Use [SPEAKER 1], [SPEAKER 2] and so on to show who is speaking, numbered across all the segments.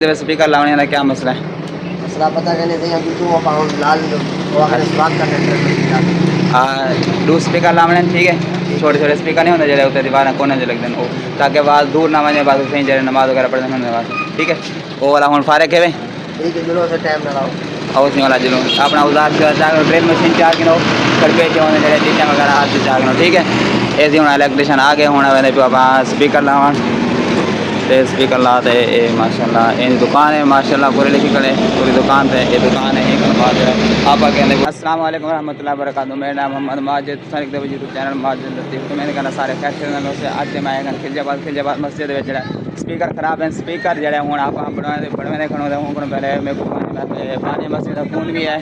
[SPEAKER 1] Speaker लाने का क्या मसला है?
[SPEAKER 2] मसला पता करने से यहाँ दूसरों पाउंड लाल वो अगर स्वाद करने
[SPEAKER 1] दो स्पीकर लाने ठीक है, छोटे छोटे स्पीकर नहीं होते जड़े होते दीवार कोने जो लगते हैं वो, ताकि आवाज़ दूर ना बने, बात सही जड़े नमाज वगैरह पढ़ते हैं वास्ते, ठीक है। वो वाला हूँ फारे के
[SPEAKER 2] ठीक है, जुलो से टाइम ना लाओ
[SPEAKER 1] और उसी वाला जुलून अपना उधार से ड्रिल मशीन चार किलो कर पे जो जड़े टीचर वगैरह हाथ से चार किलो, ठीक है। ऐसे हूँ इलेक्ट्रिशियन आ गए होना मैंने पे आप स्पीकर लावा स्पीकर लाते माशाल्लाह इन दुकान है माशाल्लाह पूरी लिखी करे पूरी दुकान पे ये दुकान है एक बात है आप कहते हैं। अस्सलाम वालेकुम रहमतुल्लाहि व बरकातहू। मेरा नाम मोहम्मद माजिद सारिक देव यूट्यूब चैनल माजिद लतीफ़। तो मैंने कहना सारे खैर चैनलों से आज मैं आएगा खिलजाबाद मस्जिद में जरा स्पीकर खराब है, स्पीकर जड़े हूँ आप बढ़ने खड़ो हूँ पहले मेरे को पानी मस्जिद का खून भी है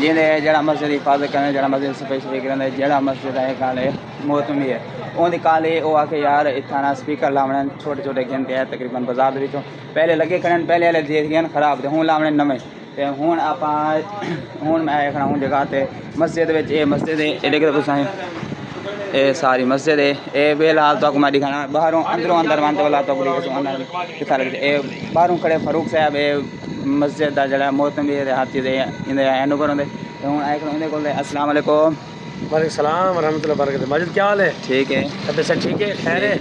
[SPEAKER 1] जिन्हें जड़ा मस्जिद हिफाजत करने जड़ा मस्जिद सफाई सफाई करने जड़ा मस्जिद है काले मौतम भी है उन्हें काले वो आके यार इतना स्पीकर लावने छोटे छोटे घंटे है तकरीबन बाजार के पहले लगे खड़े पहले वाले देख खराब थे हूँ लावने नवे तो हूँ आप हूँ मैं आया खड़ा हूँ जगह ते मस्जिद ये मस्जिद है ये लेके तुम ये सारी मस्जिद है ये बेलहाल तो मैं दिखाना बाहरों अंदरों अंदर मानते वाला तो दिखा लगे बाहरों खड़े फरूक साहब ये मस्जिद का जरा मौसम भी हाथी दे अनुभव होंगे तो हूँ आए खड़े को अस्सलाम वालेकुम।
[SPEAKER 2] वालेकुम सलाम रहमतुल्लाहि व बरकातहू। माजिद क्या हाल है?
[SPEAKER 1] ठीक है
[SPEAKER 2] तबीयत सब ठीक है? खैर है?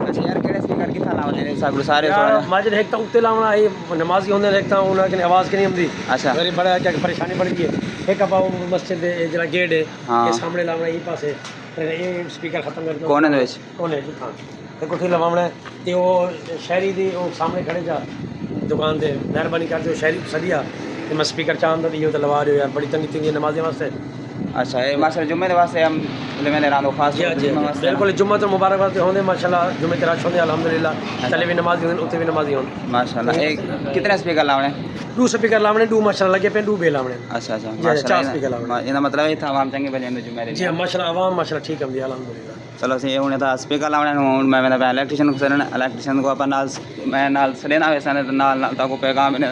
[SPEAKER 1] अच्छा यार केड़े स्पीकर कितना लावने सब सारे
[SPEAKER 2] माजिद एक तो उत्ते लावना है नमाजी होंदे एक तो उन्हां की आवाज़ नहीं आंदी।
[SPEAKER 1] अच्छा
[SPEAKER 2] मेरी बड़ा क्या परेशानी पड़ गई है एक आप मस्जिद दे जरा गेट है ये सामने लावना ये पासे ये स्पीकर खत्म कर दो
[SPEAKER 1] कोने दे विच
[SPEAKER 2] कोने जी हां ते कोठी लवावना ते वो शहरी दी वो सामने खड़े जा दुकान दे मेहरबानी कर दो शहरी सदिया ते मैं स्पीकर चांदा दी तो लवा रहे हो यार बड़ी तंगी थी नमाज़ी वास्ते।
[SPEAKER 1] अच्छा ये माशाल्लाह जुम्मे के वास्ते हम मैंने रानो खास
[SPEAKER 2] बिल्कुल जुम्मा तो मुबारक वास्ते होंदे माशाल्लाह जुम्मे ते रश होंदे अल्हम्दुलिल्लाह चले भी नमाज़ी होंदे उते भी नमाज़ी होंदे माशाल्लाह।
[SPEAKER 1] एक कितने स्पीकर लावने?
[SPEAKER 2] दो स्पीकर लावने दो माशाल्लाह लगे पे दो बे लावने।
[SPEAKER 1] अच्छा अच्छा
[SPEAKER 2] माशाल्लाह स्पीकर लावने
[SPEAKER 1] इना मतलब ये था आवाम चंगे बजे में जुम्मे
[SPEAKER 2] जी माशाल्लाह आवाम माशाल्लाह ठीक है अल्हम्दुलिल्लाह।
[SPEAKER 1] चलो सही है उन्हें था स्पीकर लावने मैं इलेक्ट्रिशियन को अपन नाल मैं नाल सलेना वैसा नाल ताको पैगाम ने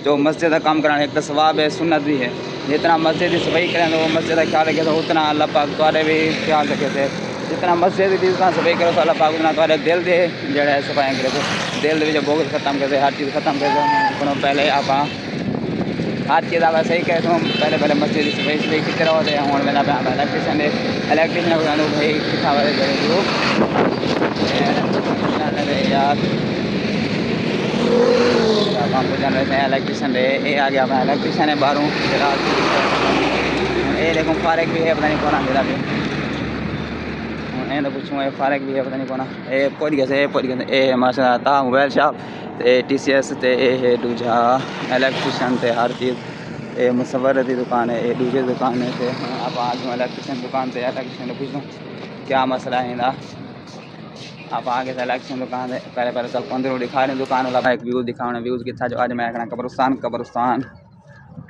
[SPEAKER 1] जो मस्जिद का काम कराने एक तो सवाब है सुन्नत भी है जितना मस्जिद की सफाई करें तो मस्जिद का ख्याल रखे तो उतना अल्लाह पाक तुम्हारे भी ख्याल रखे थे जितना मस्जिद की जितना सफाई करो तो अल्लाह पाक उतना तुम्हारे दिल दे जड़ा है सफाई करे तो दिल भी बोगल खत्म करते हर चीज़ खत्म कर पहले आप हर चीज़ आप सही कहे तो पहले मस्जिद की सफाई कितने रहो थे हूँ मैंने इलेक्ट्रिशियन भाई कितना यार इलेक्ट्रिशियन ये आ गया अपना इलेक्ट्रिशियन है बाहरों ये देखो फारक भी है पता नहीं कौन आगे भी तो पूछूँ ये फारक भी है पता नहीं कौन ये पहुँच गए ये माशा था मोबाइल शॉप TCS ते ये दूजा इलेक्ट्रिशियन थे हर चीज़ ये मुसवर की दुकान है ये दूसरी दुकान है थे आप आ जाओ इलेक्ट्रिशियन दुकान से इलेक्ट्रिशियन पूछूँ क्या मसला है इनका आप आगे से इलेक्शन दुकान है पहले सब अंदर दिखा रहे दुकान वाला एक व्यूज़ दिखाने व्यूज़ कितना जो आज मैं कब्रस्तान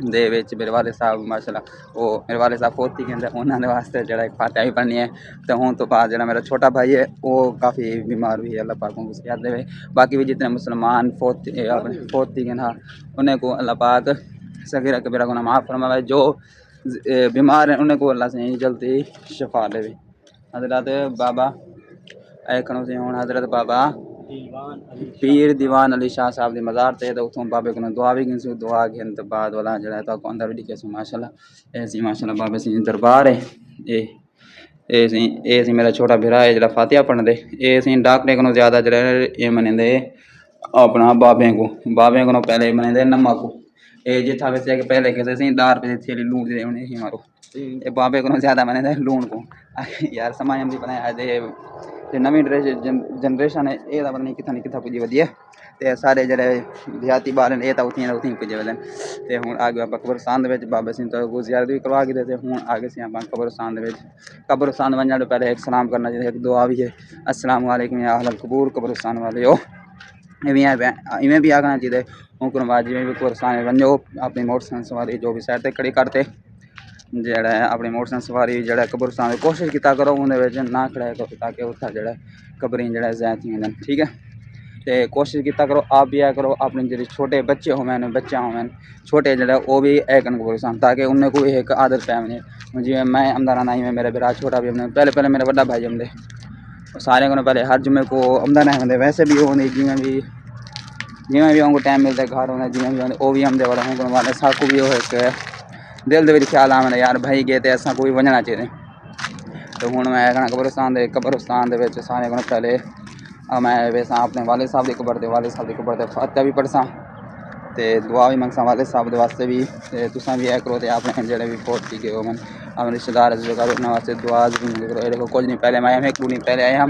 [SPEAKER 1] दे विच मेरे वाले साहब माशाल्लाह वो मेरे वाले साहब फोती के अंदर उन्होंने वास्ते जरा एक फातिहा भी पढ़नी है तो हूँ तो बाद जरा मेरा छोटा भाई है वो काफ़ी बीमार हुई है अल्लाह पाक को याद दे बाकी भी जितने मुसलमान फोती के ना उन्हें को अल्लाह पाक सगीरा कबीरा गुनाह माफ़ फरमावे जो बीमार हैं उन्हें को अल्लाह से जल्दी शफा दे। हज़रत बाबा खड़ो से हूँ हज़रत बाबा पीर दीवान अली शाह साहब की मज़ार से तो उतों बाबे को दुआ भी गिनसूँ दुआ गिन तो बाद वाला जरा तो अंदर भी दिखे माशाल्लाह ऐसी माशाल्लाह बाबे से दरबार है ये सी मेरा छोटा भरा है जरा फातिहा पढ़ दे ये सी डॉक्टरे को ज़्यादा जरा ये मने अपना बाबे को पहले मने नमा को ये जिथा वैसे कि पहले कहते सी 10 रुपये थी लूण दे उन्हें ही मारो ये बाबे को ज़्यादा मने लूण को यार समय हम भी बनाया जो नवी जनरेशन है ये पता नहीं कितना पुजी वधी है तो सारे जड़े देहाती बार ये तो उठी पुजे वधन तो हूँ आगे आप कब्रस्तान बाबा सिंह तो गुज़ियारत भी करवा के थे हूँ आगे से आप कब्रस्तान वजन तो पहले एक सलाम करना चाहिए एक दुआ भी है अस्सलाम वालेकुम या अहल कबूर कब्रस्तान वाले हो इवें भी आखना चाहिए उनको बाद जिमें भी कब्रस्तान वनो अपनी मोटरसाइकिल सवारी जो भी साइड से खड़ी करते जड़ा है अपनी मोटरसाइकिल सवारी जड़ा कब्रस्तान की कोशिश किया करो उन्हें ना खड़ा करो ताकि उत्था जड़ा कबरें जड़ा ज़ायद थी वजन ठीक है तो कोशिश किया करो आप भी आया करो अपने जो छोटे बच्चे होवें बच्चा होवें छोटे जड़ा वो भी ऐकन कब्रस्तान ताकि उन्हें कोई एक आदत पै वने जिमें मैं आमदा रहना ही मेरा बिरा छोटा भी हमने पहले मेरा बड़ा भाई आमदे सारे को पहले हर जुम्मे को आमदा नहीं होंगे वैसे भी वो जिमें भी ਜਿਵੇਂ ਵੀ ਉਹਨੂੰ ਟਾਈਮ ਮਿਲਦਾ ਘਰ ਹੁੰਦਾ ਜਿਵੇਂ ਵੀ ਉਹ ਵੀ ਆਉਂਦੇ ਵਾਲਾ ਹੁਣ ਵਾਲੇ ਸਾਕੂ ਵੀ ਉਹ ਇੱਕ ਦਿਲ ਦੇ ਵਿੱਚ ਖਿਆਲ ਆਉਂਦਾ ਯਾਰ ਭਾਈ ਗਏ ਤੇ ਅਸਾਂ ਕੋਈ ਵਜਣਾ ਚਾਹੀਦੇ ਤੇ ਹੁਣ ਮੈਂ ਕਹਣਾ ਕਬਰਸਤਾਨ ਦੇ ਵਿੱਚ ਸਾਰੇ ਕੋਲ ਪਹਿਲੇ ਮੈਂ ਵੇਸਾਂ ਆਪਣੇ ਵਾਲਿਦ ਸਾਹਿਬ ਦੀ ਕਬਰ ਤੇ ਵਾਲਿਦ ਸਾਹਿਬ ਦੀ ਕਬਰ ਤੇ ਫਾਤਿਹਾ ਵੀ ਪੜ੍ਹਸਾਂ ਤੇ ਦੁਆ ਵੀ ਮੰਗਸਾਂ ਵਾਲਿਦ ਸਾਹਿਬ ਦੇ ਵਾਸਤੇ ਵੀ ਤੇ ਤੁਸੀਂ ਵੀ ਇਹ ਕਰੋ ਤੇ ਆਪਣੇ ਜਿਹੜੇ ਵੀ ਫੌਤ ਸੀ ਗਏ ਹੋਣ ਆਪਣੇ ਰਿਸ਼ਤੇਦਾਰ ਜਗ੍ਹਾ ਉਹਨਾਂ ਵਾਸਤੇ ਦੁਆ ਵੀ ਕਰੋ ਇਹ ਦੇਖੋ ਕੁਝ ਨਹੀਂ ਪਹਿਲੇ ਮੈਂ ਇੱਕ ਦਿਨ ਪਹਿਲੇ ਆਇਆ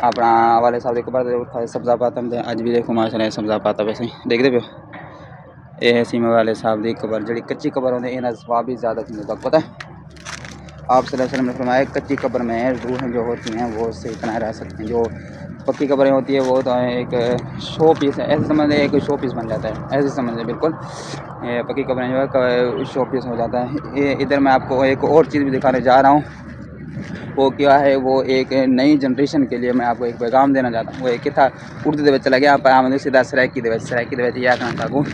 [SPEAKER 1] ਆਪਣਾ ਵਾਲਿਦ ਸਾਹਿਬ ਦੀ ਕਬਰ ਤੇ ਉੱਥੇ ਸਬਜ਼ਾ ਪਾਤਮ ਤੇ ਅੱਜ ਵੀ ਦੇਖੋ ਮਾਸ਼ਾਅੱਲਾ ਸਬਜ਼ਾ ਪਾਤਾ ਵੈਸੇ ਦੇਖਦੇ ਪਿਓ ਇਹ ਸੀ वाले साहब की कबर जी कच्ची कबर होती है सवाब भी ज़्यादा होता पता है आप सल्लल्लाहु अलैहि वसल्लम ने फरमाया कच्ची कब्र में रूहें जो होती हैं वो सही तरह रह सकती हैं जो पक्की कब्रें होती है वो तो एक शो पीस है ऐसे समझ एक शो पीस बन जाता है ऐसे समझ बिल्कुल पक्की कब्रें जो है शो पीस हो जाता है ये इधर मैं आपको एक और चीज़ भी दिखाने जा रहा हूँ वो क्या है वो एक नई जनरेशन के लिए मैं आपको एक पैगाम देना चाहता हूँ वो एक था उर्दू के चला गया पैगाम सीधा सराइकी यह कहना चाहूँ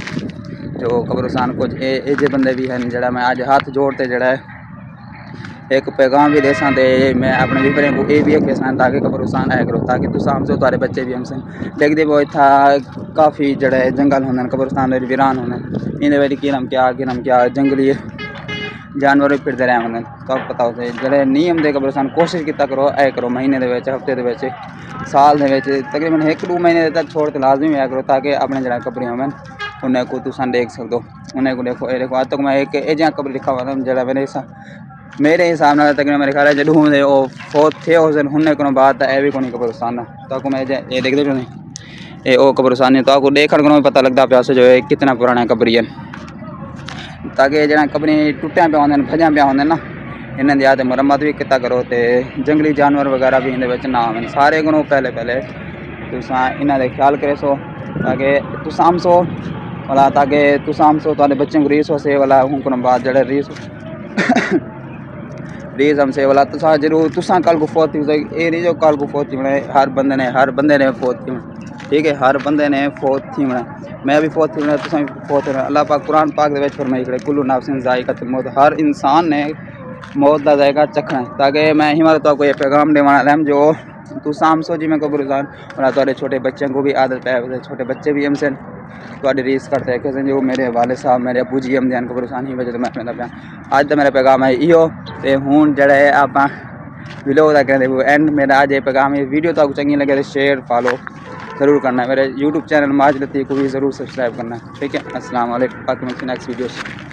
[SPEAKER 1] जो कब्रिस्तान कुछ ये बंदे भी हैं जरा मैं आज हाथ जोड़ते जरा एक पैगाम भी देसा तो मैं अपने विपरे को ये भी कहना ताकि कब्रिस्तान आया करो ताकि तुम हमसे तुम्हारे बच्चे भी हमसे देखते वो इतना काफ़ी जड़ा जंगल होंगे कब्रिस्तान वीरान होंगे इन्हें क्या जंगली जानवर भी फिरते रहे होंगे तो पता होते जड़े नहीं आते कब्रिस्तान कोशिश किया करो ऐ करो महीने के हफ्ते साल तकरीबन 1-2 महीने तक छोड़ के लाजमी आया करो ताकि अपने जरा कब्रें होंगे उन्हें को तुम देख सकते हो उन्हें को देखो देखो आज तक मैं एक एजा कब्र लिखा हुआ था जरा मेरे हिसाब से तकरीबन मेरे ख्याल है जदू होंगे वो फौत थे उस दिन होने को बाद है भी कोई कब्रिस्तान तो मैं ये देखते पे ये वो कब्रिस्तान तो आपको देखने को भी पता लगता पाया जो है कितना पुराना कब्री है ताकि जरा कब्रें टुटिया पे होंगे भजा पे होंगे ना इन्हें दिया तो मुरम्मत भी किता करो तो जंगली जानवर वगैरह भी इन्हें ना आवे सारे को पहले तुम इन्हों ख्याल करे सो ताकि तुम सो वाला ताकि तुम सो तो बच्चों को रीस हो से वाला उनको बाद जड़े रीस हमसे वाला तुसा जरूर तुसा कल को फौत थी ये नहीं जो कल को फौत थी मैंने हर बंदे ने फौत थी ठीक है हर बंदे ने फौत थी मैं भी फौत थी तुसा भी फौत थी अल्लाह पाक कुरान पाक दे विच फरमाई खड़े कुल्लु नफ्सिन ज़ाइक़तुल मौत हर इंसान ने मौत का जायका चखना है ताकि मैं हिमालय तो आपको ये पैगाम देवाना जो तू साम सो जी मैं कब्रिस्तान और थोड़े छोटे बच्चों को भी आदत पै छोटे बच्चे भी हमसे थोड़ी रीस करते हैं कैसे जो मेरे वाले साहब मेरे अबू जी हम ध्यान कब्रिस्तान ही वजह मैं पाया आज तो मेरा पैगाम है इो तो हूँ जड़ा है आप विलोग का कहते वो एंड मेरा आज ये पैगाम है वीडियो तो आपको चंगी लगे तो शेयर फॉलो ज़रूर करना है मेरे यूट्यूब चैनल माज लतीफ़ को भी ज़रूर सब्सक्राइब करना है ठीक है अस्सलाम वालेकुम बाकी नेक्स्ट वीडियो